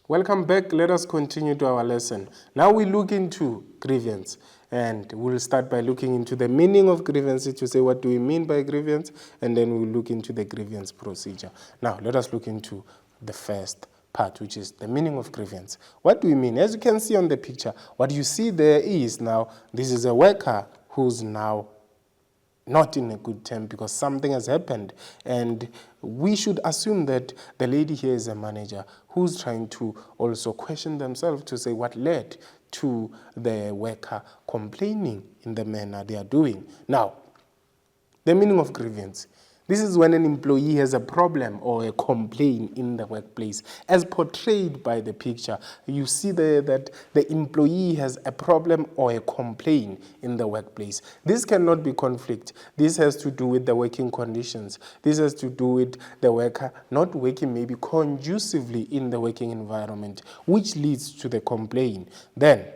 Welcome back. Let us continue to our lesson. Now we look into grievance, and we'll start by looking into the meaning of grievance to say what do we mean by grievance, and then we'll look into the grievance procedure. Now let us look into the first part, which is the meaning of grievance. What do we mean? As you can see on the picture, what you see there is now this is a worker who's now not in a good term because something has happened, and we should assume that the lady here is a manager who's trying to also question themselves to say what led to the worker complaining in the manner they are doing. Now, the meaning of grievance. This is when an employee has a problem or a complaint in the workplace. As portrayed by the picture, you see there that the employee has a problem or a complaint in the workplace. This cannot be conflict. This has to do with the working conditions. This has to do with the worker not working maybe conducively in the working environment, which leads to the complaint. Then,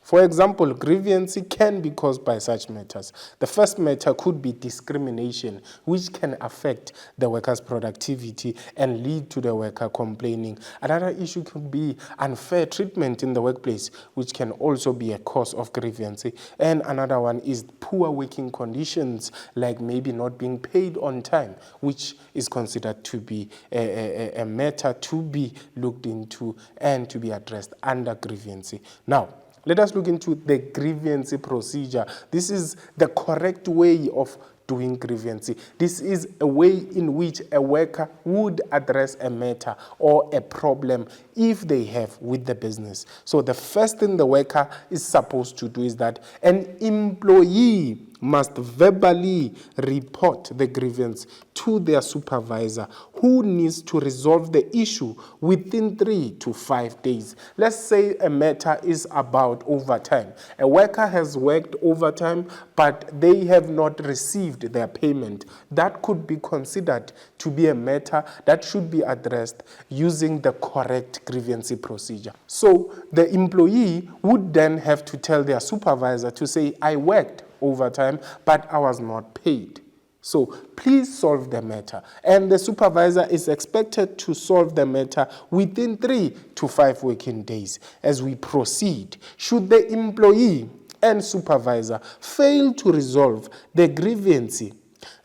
for example, grievance can be caused by such matters. The first matter could be discrimination, which can affect the worker's productivity and lead to the worker complaining. Another issue could be unfair treatment in the workplace, which can also be a cause of grievance. And another one is poor working conditions, like maybe not being paid on time, which is considered to be a matter to be looked into and to be addressed under grievance. Now, let us look into the grievance procedure. This is the correct way of doing grievance. This is a way in which a worker would address a matter or a problem if they have with the business. So the first thing the worker is supposed to do is that an employee must verbally report the grievance to their supervisor, who needs to resolve the issue within 3 to 5 days. Let's say a matter is about overtime. A worker has worked overtime, but they have not received their payment. That could be considered to be a matter that should be addressed using the correct grievance procedure. So the employee would then have to tell their supervisor to say, I worked overtime, but I was not paid. So please solve the matter. And the supervisor is expected to solve the matter within 3 to 5 working days. As we proceed, should the employee and supervisor fail to resolve the grievance,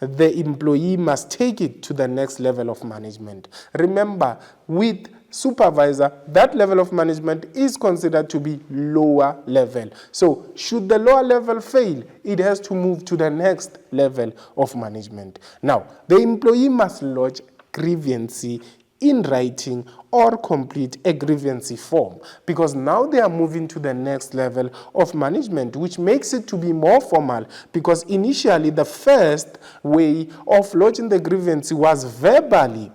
the employee must take it to the next level of management. Remember, with supervisor, that level of management is considered to be lower level. So should the lower level fail, it has to move to the next level of management. Now, the employee must lodge grievance in writing or complete a grievance form, because now they are moving to the next level of management, which makes it to be more formal, because initially the first way of lodging the grievance was verbally,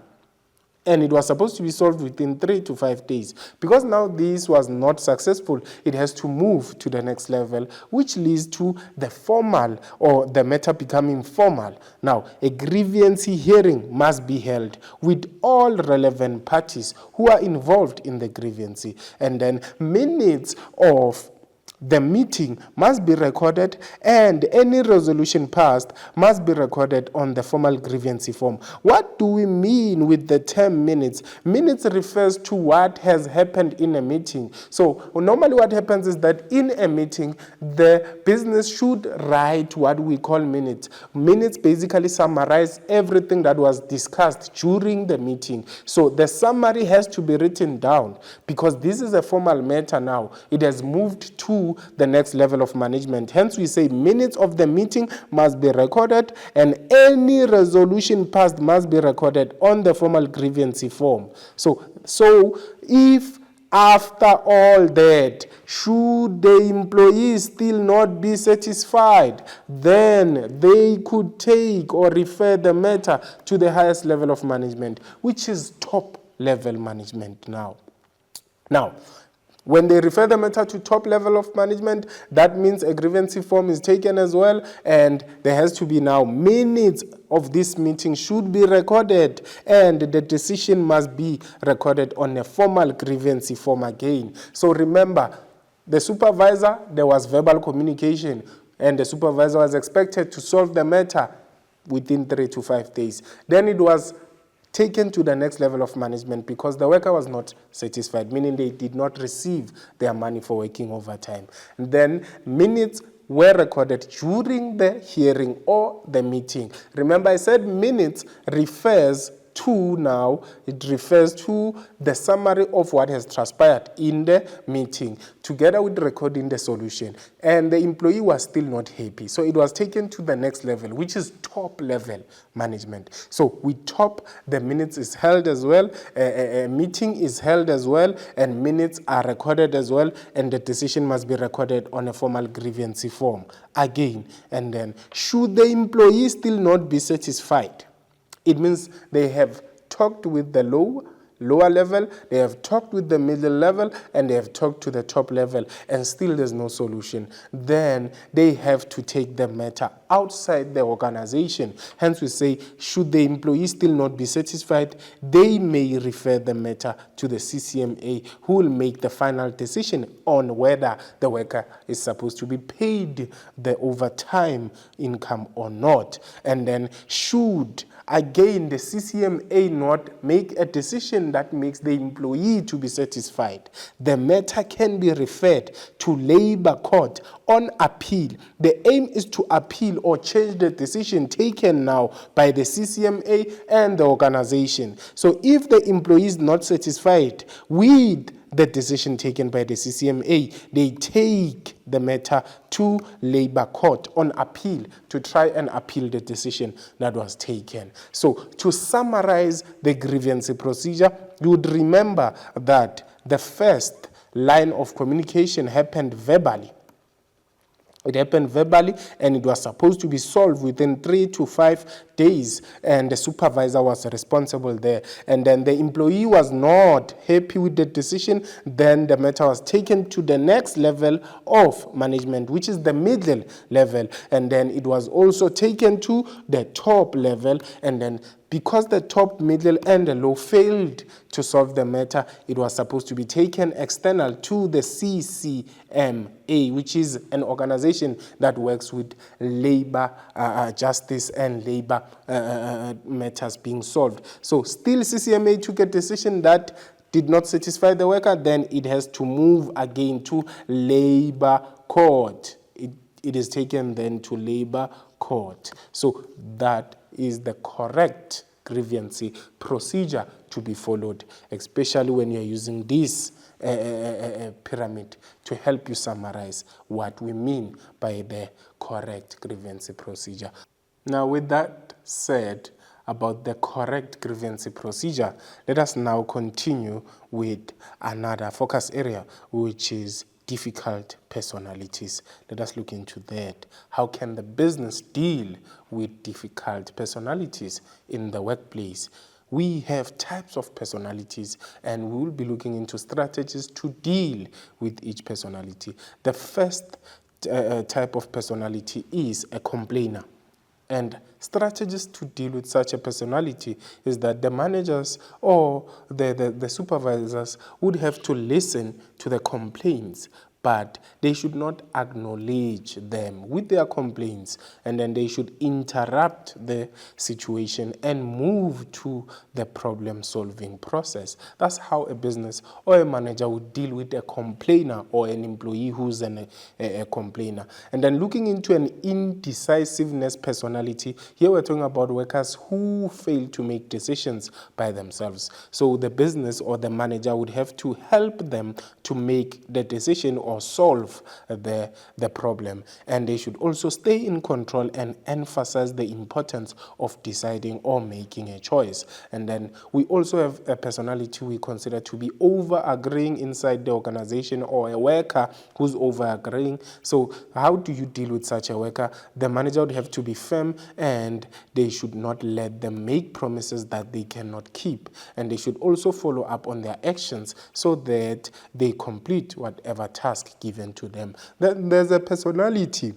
and it was supposed to be solved within 3 to 5 days. Because now this was not successful, it has to move to the next level, which leads to the formal or the matter becoming formal. Now, a grievance hearing must be held with all relevant parties who are involved in the grievance, and then minutes of the meeting must be recorded, and any resolution passed must be recorded on the formal grievance form. What do we mean with the term minutes? Minutes refers to what has happened in a meeting. So normally what happens is that in a meeting, the business should write what we call minutes. Minutes basically summarize everything that was discussed during the meeting. So the summary has to be written down, because this is a formal matter now. It has moved to the next level of management. Hence, we say minutes of the meeting must be recorded, and any resolution passed must be recorded on the formal grievance form. So if after all that, should the employees still not be satisfied, then they could take or refer the matter to the highest level of management, which is top level management now. Now, when they refer the matter to top level of management, that means a grievance form is taken as well, and there has to be now minutes of this meeting should be recorded, and the decision must be recorded on a formal grievance form again. So remember, the supervisor, there was verbal communication, and the supervisor was expected to solve the matter within 3 to 5 days. Then it was taken to the next level of management because the worker was not satisfied, meaning they did not receive their money for working overtime. And then minutes were recorded during the hearing or the meeting. Remember, I said minutes refers to the summary of what has transpired in the meeting, together with recording the solution. And the employee was still not happy. So it was taken to the next level, which is top level management. So we top, the minutes is held as well, a meeting is held as well, and minutes are recorded as well, and the decision must be recorded on a formal grievance form again. And then, should the employee still not be satisfied, it means they have talked with the lower level, they have talked with the middle level, and they have talked to the top level, and still there's no solution. Then they have to take the matter outside the organization. Hence we say, should the employee still not be satisfied, they may refer the matter to the CCMA, who will make the final decision on whether the worker is supposed to be paid the overtime income or not. And then should again the CCMA not make a decision that makes the employee to be satisfied, the matter can be referred to labor court on appeal. The aim is to appeal or change the decision taken now by the CCMA and the organization. So if the employee is not satisfied with the decision taken by the CCMA, they take the matter to labor court on appeal to try and appeal the decision that was taken. So to summarize the grievance procedure, you would remember that the first line of communication happened verbally. It happened verbally, and it was supposed to be solved within 3 to 5 days, and the supervisor was responsible there. And then the employee was not happy with the decision. Then the matter was taken to the next level of management, which is the middle level. And then it was also taken to the top level, and then because the top, middle, and the low failed to solve the matter, it was supposed to be taken external to the CCMA, which is an organization that works with labor justice and labor matters being solved. So still CCMA took a decision that did not satisfy the worker, then it has to move again to labor court. It is taken then to labor court. So that is the correct grievance procedure to be followed, especially when you're using this pyramid to help you summarize what we mean by the correct grievance procedure. Now, with that said about the correct grievance procedure, let us now continue with another focus area, which is difficult personalities. Let us look into that. How can the business deal with difficult personalities in the workplace? We have types of personalities, and we will be looking into strategies to deal with each personality. The first type of personality is a complainer. And strategies to deal with such a personality is that the managers or the supervisors would have to listen to the complaints, but they should not acknowledge them with their complaints, and then they should interrupt the situation and move to the problem-solving process. That's how a business or a manager would deal with a complainer or an employee who's a complainer. And then looking into an indecisiveness personality, here we're talking about workers who fail to make decisions by themselves. So the business or the manager would have to help them to make the decision or solve the problem. And they should also stay in control and emphasize the importance of deciding or making a choice. And then we also have a personality we consider to be over-agreeing inside the organization, or a worker who's over-agreeing. So how do you deal with such a worker? The manager would have to be firm, and they should not let them make promises that they cannot keep. And they should also follow up on their actions so that they complete whatever task given to them. Then there's a personality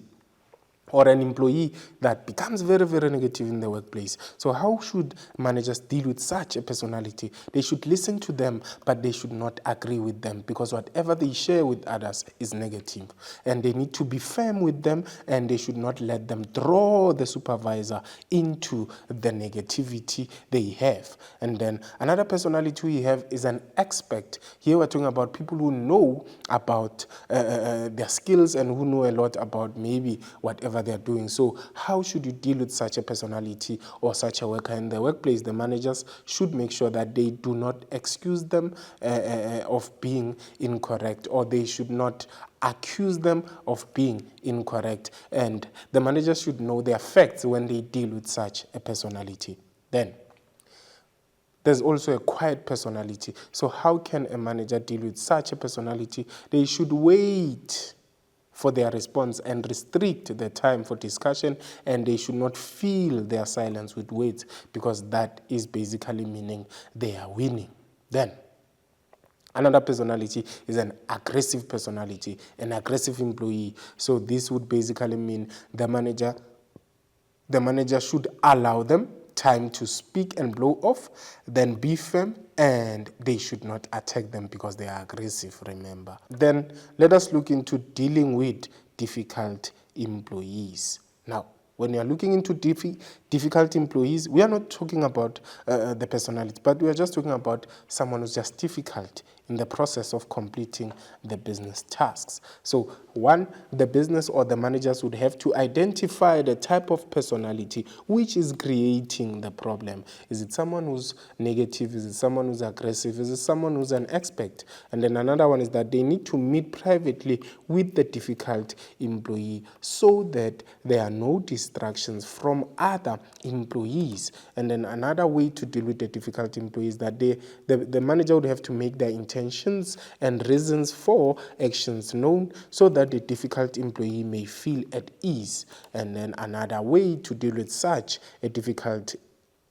or an employee that becomes very, very negative in the workplace. So how should managers deal with such a personality? They should listen to them, but they should not agree with them, because whatever they share with others is negative. And they need to be firm with them, and they should not let them draw the supervisor into the negativity they have. And then another personality we have is an expert. Here we're talking about people who know about their skills and who know a lot about maybe whatever they're doing. So how should you deal with such a personality or such a worker in the workplace? The managers should make sure that they do not excuse them of being incorrect, or they should not accuse them of being incorrect. And the managers should know their facts when they deal with such a personality. Then there's also a quiet personality. So how can a manager deal with such a personality? They should wait for their response and restrict the time for discussion, and they should not fill their silence with words, because that is basically meaning they are winning. Then another personality is an aggressive personality, an aggressive employee. So this would basically mean the manager should allow them time to speak and blow off, then be firm, and they should not attack them because they are aggressive, remember. Then let us look into dealing with difficult employees. Now, when you are looking into difficult employees, we are not talking about the personality, but we are just talking about someone who's just difficult in the process of completing the business tasks. So one, the business or the managers would have to identify the type of personality which is creating the problem. Is it someone who's negative? Is it someone who's aggressive? Is it someone who's an expert? And then another one is that they need to meet privately with the difficult employee so that there are no distractions from other employees. And then another way to deal with the difficult employee is that the manager would have to make their intentions and reasons for actions known so that the difficult employee may feel at ease. And then another way to deal with such a difficult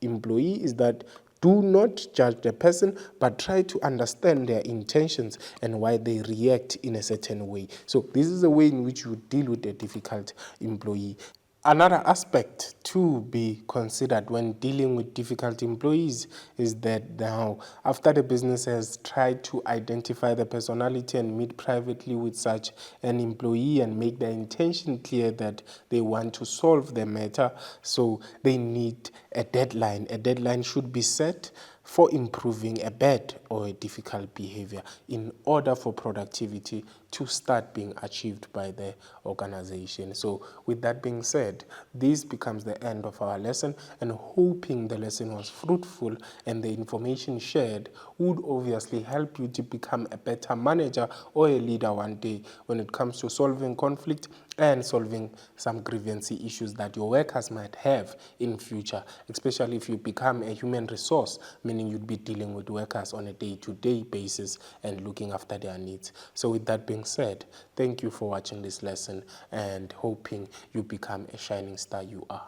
employee is that do not judge the person, but try to understand their intentions and why they react in a certain way. So this is a way in which you deal with a difficult employee. Another aspect to be considered when dealing with difficult employees is that now, after the business has tried to identify the personality and meet privately with such an employee and make their intention clear that they want to solve the matter, so they need a deadline. A deadline should be set for improving a bad or a difficult behavior in order for productivity to start being achieved by the organization. So with that being said, this becomes the end of our lesson, and hoping the lesson was fruitful and the information shared would obviously help you to become a better manager or a leader one day when it comes to solving conflict and solving some grievance issues that your workers might have in future, especially if you become a human resource, meaning you'd be dealing with workers on a day-to-day basis and looking after their needs. So with that being said, thank you for watching this lesson and hoping you become a shining star you are.